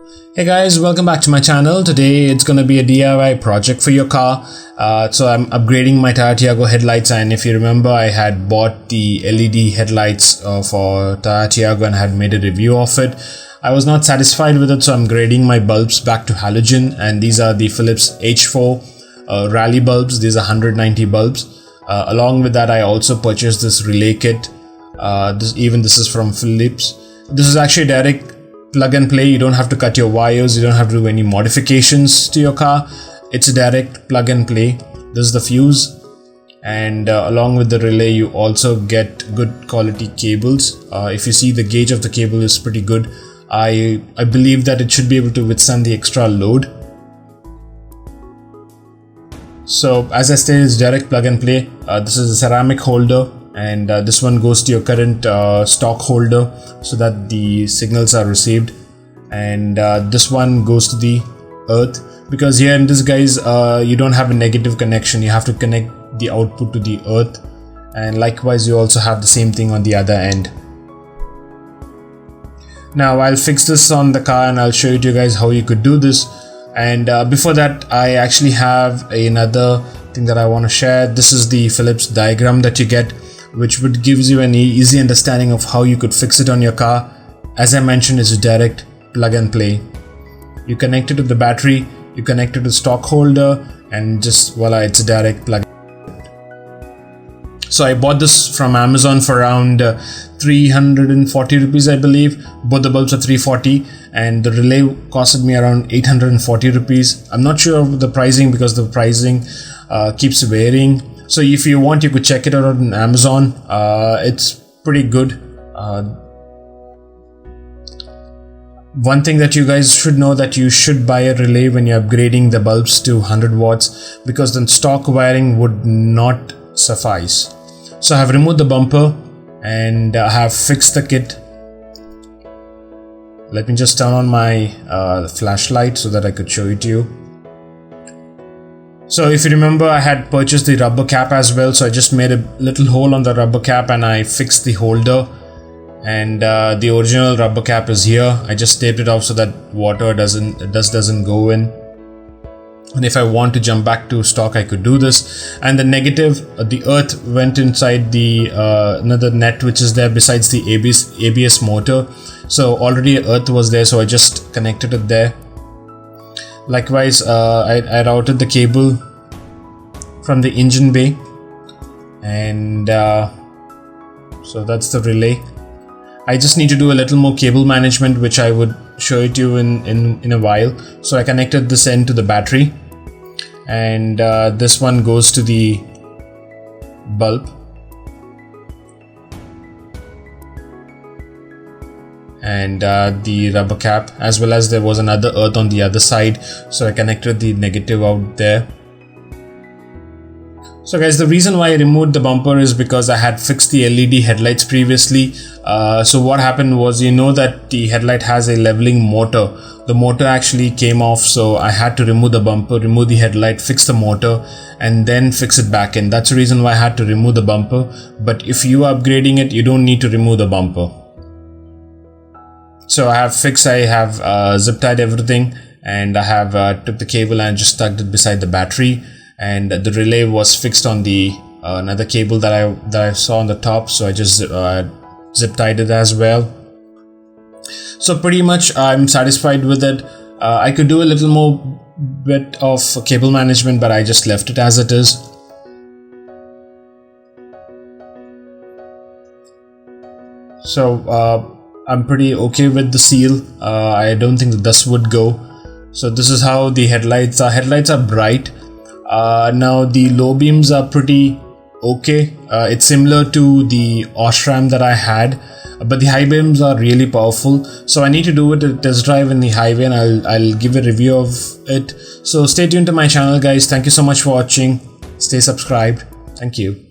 Hey guys, welcome back to my channel. Today it's going to be a DIY project for your car. So I'm upgrading my Tata Tiago headlights, and if you remember, I had bought the LED headlights for Tata Tiago and had made a review of it. I was not satisfied with it, so I'm grading my bulbs back to halogen, and these are the Philips H4 Rally bulbs. These are 190 bulbs. Along with that, I also purchased this relay kit. This is from Philips. This is actually direct plug and play. You don't have to cut your wires, you don't have to do any modifications to your car. It's a direct plug and play. This is the fuse, and along with the relay you also get good quality cables. If you see, the gauge of the cable is pretty good. I believe that it should be able to withstand the extra load. So as I stated, it's direct plug and play. This is a ceramic holder, and this one goes to your current stock holder so that the signals are received, and this one goes to the earth, because here in this, guys, you don't have a negative connection. You have to connect the output to the earth, and likewise you also have the same thing on the other end. Now I'll fix this on the car and I'll show you guys how you could do this. And before that, I actually have another thing that I want to share. This is the Philips diagram that you get, which would gives you an easy understanding of how you could fix it on your car. As I mentioned, it's a direct plug and play. You connect it to the battery, you connect it to the stock holder, and just voila, it's a direct plug. So I bought this from Amazon for around 340 rupees, I believe. Both the bulbs are 340, and the relay costed me around 840 rupees. I'm not sure of the pricing because the pricing keeps varying. So if you want, you could check it out on Amazon. It's pretty good. One thing that you guys should know, that you should buy a relay when you're upgrading the bulbs to 100 watts, because the stock wiring would not suffice. So I have removed the bumper and I have fixed the kit. Let me just turn on my flashlight so that I could show it to you. So if you remember, I had purchased the rubber cap as well, so I just made a little hole on the rubber cap and I fixed the holder, and the original rubber cap is here. I just taped it off so that water doesn't go in, and if I want to jump back to stock, I could do this. And the negative, the earth went inside the another net which is there besides the ABS motor, so already earth was there, so I just connected it there. Likewise, I routed the cable from the engine bay, and so that's the relay. I just need to do a little more cable management, which I would show it to you in a while. So I connected this end to the battery, and this one goes to the bulb, and the rubber cap, as well as there was another earth on the other side, so I connected the negative out there. So guys, the reason why I removed the bumper is because I had fixed the LED headlights previously. So what happened was, you know that the headlight has a leveling motor. The motor actually came off, so I had to remove the bumper, remove the headlight, fix the motor, and then fix it back in. That's the reason why I had to remove the bumper. But if you are upgrading it, you don't need to remove the bumper. So I have zip tied everything, and I have took the cable and just stuck it beside the battery, and the relay was fixed on the another cable that I saw on the top, so I just zip tied it as well. So pretty much I'm satisfied with it. I could do a little more bit of cable management, but I just left it as it is. So I'm pretty okay with the seal. I don't think the dust would go. So this is how the headlights are. Headlights are bright. Now the low beams are pretty okay. It's similar to the Osram that I had, but the high beams are really powerful. So I need to do a test drive in the highway, and I'll give a review of it. So stay tuned to my channel, guys. Thank you so much for watching. Stay subscribed. Thank you.